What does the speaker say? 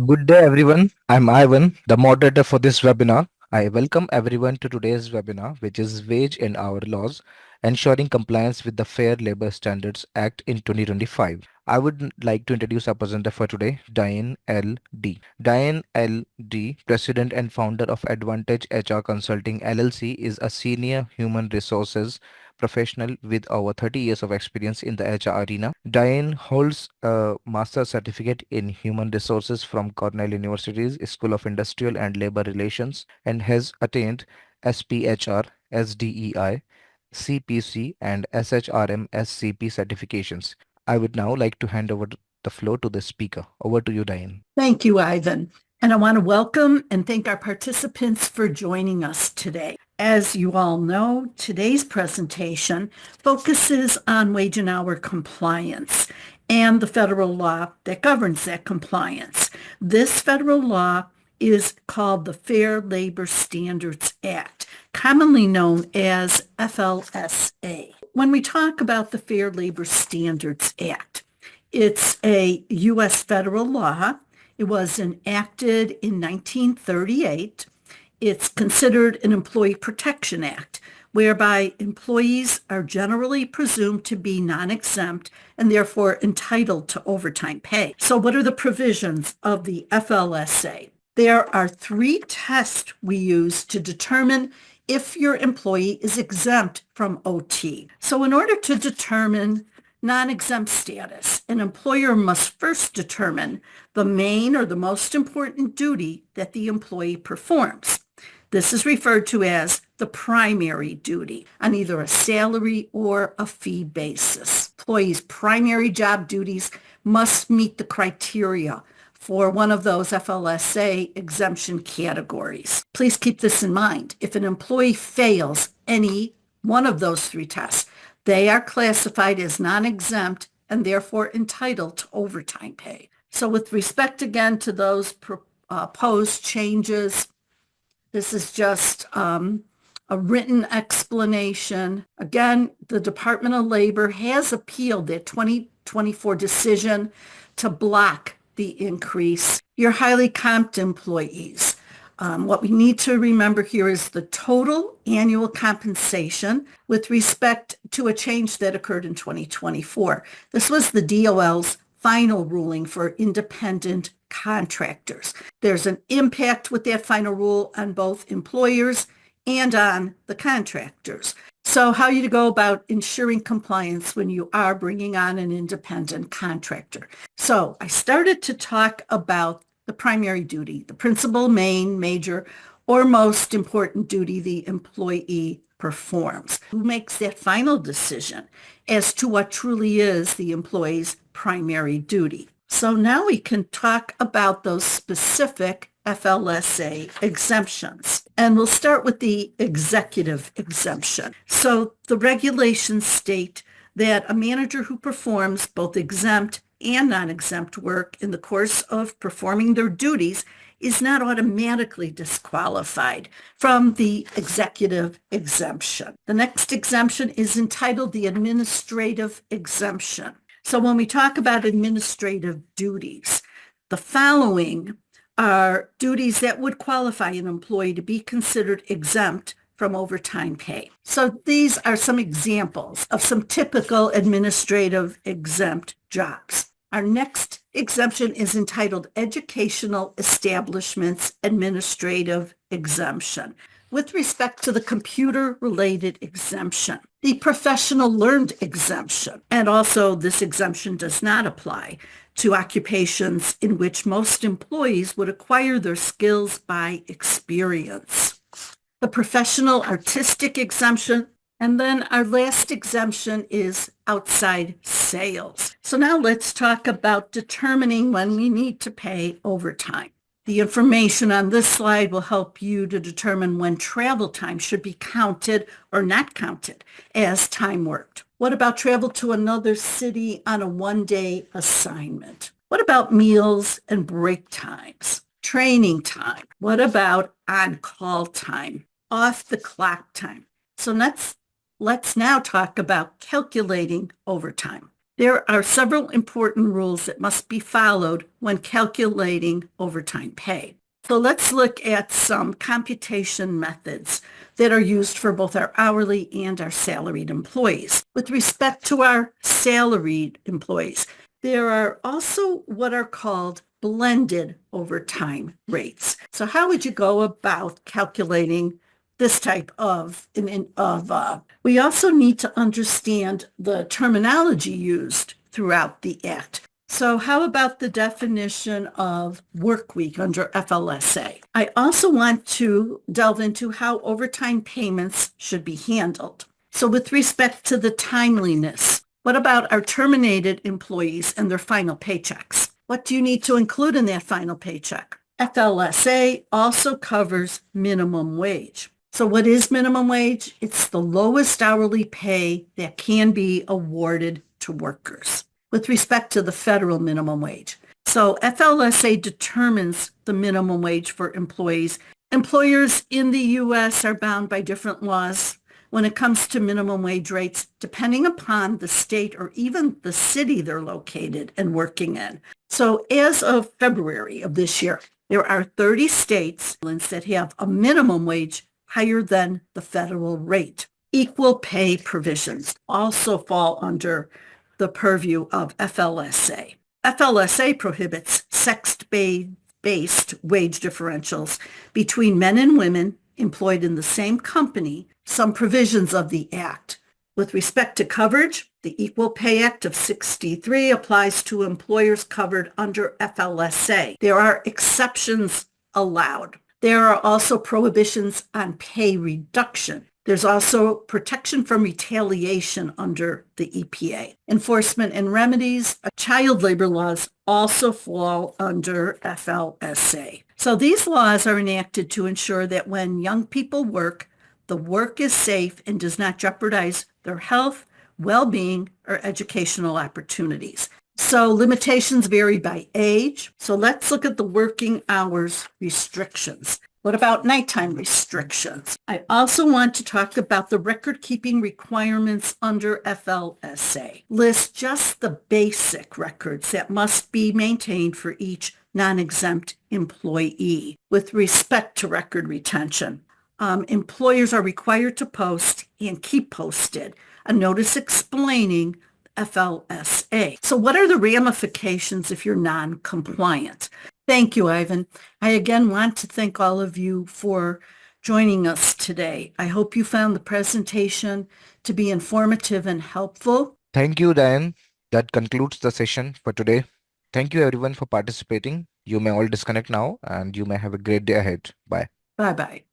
Good day, everyone. I'm Ivan, the moderator for this webinar. I welcome everyone to today's webinar, which is Wage and Hour Laws, Ensuring Compliance with the Fair Labor Standards Act in 2025. I would like to introduce our presenter for today, Diane L. D. Diane L. D., President and Founder of Advantage HR Consulting LLC, is a senior human resources professional with over 30 years of experience in the HR arena. Diane holds a master's certificate in human resources from Cornell University's School of Industrial and Labor Relations and has attained SPHR, SDEI, CPC, and SHRM SCP certifications. I would now like to hand over the floor to the speaker. Over to you, Diane. Thank you, Ivan. And I want to welcome and thank our participants for joining us today. As you all know, today's presentation focuses on wage and hour compliance and the federal law that governs that compliance. This federal law is called the Fair Labor Standards Act, commonly known as FLSA. When we talk about the Fair Labor Standards Act, it's a U.S. federal law. It was enacted in 1938. It's considered an Employee Protection Act, whereby employees are generally presumed to be non-exempt and therefore entitled to overtime pay. So what are the provisions of the FLSA? There are 3 tests we use to determine if your employee is exempt from OT. So in order to determine non-exempt status, an employer must first determine the main or the most important duty that the employee performs. This is referred to as the primary duty on either a salary or a fee basis. Employees' primary job duties must meet the criteria for one of those FLSA exemption categories. Please keep this in mind. If an employee fails any one of those 3 tests, they are classified as non-exempt and therefore entitled to overtime pay. So with respect again to those proposed changes, this is just a written explanation. Again, the Department of Labor has appealed their 2024 decision to block the increase. Your highly comped employees. What we need to remember here is the total annual compensation with respect to a change that occurred in 2024. This was the DOL's final ruling for independent contractors. There's an impact with that final rule on both employers and on the contractors. So how you go about ensuring compliance when you are bringing on an independent contractor. So I started to talk about the primary duty, the principal, main, major, or most important duty the employee performs. Who makes that final decision as to what truly is the employee's primary duty? So now we can talk about those specific FLSA exemptions. And we'll start with the executive exemption. So the regulations state that a manager who performs both exempt and non-exempt work in the course of performing their duties is not automatically disqualified from the executive exemption. The next exemption is entitled the administrative exemption. So when we talk about administrative duties, the following are duties that would qualify an employee to be considered exempt from overtime pay. So these are some examples of some typical administrative exempt jobs. Our next exemption is entitled Educational Establishments Administrative Exemption. With respect to the computer-related exemption, the professional learned exemption, and also this exemption does not apply to occupations in which most employees would acquire their skills by experience. The professional artistic exemption, and then our last exemption is outside sales. So now let's talk about determining when we need to pay overtime. The information on this slide will help you to determine when travel time should be counted or not counted as time worked. What about travel to another city on a one-day assignment? What about meals and break times? Training time? What about on-call time? Off-the-clock time? So let's now talk about calculating overtime. There are several important rules that must be followed when calculating overtime pay. So let's look at some computation methods that are used for both our hourly and our salaried employees. With respect to our salaried employees, there are also what are called blended overtime rates. So how would you go about calculating this type of, we also need to understand the terminology used throughout the Act. So how about the definition of work week under FLSA? I also want to delve into how overtime payments should be handled. So with respect to the timeliness, what about our terminated employees and their final paychecks? What do you need to include in that final paycheck? FLSA also covers minimum wage. So what is minimum wage? It's the lowest hourly pay that can be awarded to workers with respect to the federal minimum wage. So FLSA determines the minimum wage for employees. Employers in the U.S. are bound by different laws when it comes to minimum wage rates, depending upon the state or even the city they're located and working in. So as of February of this year, there are 30 states that have a minimum wage higher than the federal rate. Equal pay provisions also fall under the purview of FLSA. FLSA prohibits sex-based wage differentials between men and women employed in the same company. Some provisions of the Act. With respect to coverage, the Equal Pay Act of 63 applies to employers covered under FLSA. There are exceptions allowed. There are also prohibitions on pay reduction. There's also protection from retaliation under the EPA. Enforcement and remedies, child labor laws also fall under FLSA. So these laws are enacted to ensure that when young people work, the work is safe and does not jeopardize their health, well-being, or educational opportunities. So limitations vary by age. So let's look at the working hours restrictions. What about nighttime restrictions? I also want to talk about the record-keeping requirements under FLSA. List just the basic records that must be maintained for each non-exempt employee with respect to record retention. Employers are required to post and keep posted a notice explaining FLSA. So what are the ramifications if you're non-compliant? Thank you, Ivan. I again want to thank all of you for joining us today. I hope you found the presentation to be informative and helpful. Thank you, Diane. That concludes the session for today. Thank you everyone for participating. You may all disconnect now and you may have a great day ahead. Bye. Bye-bye.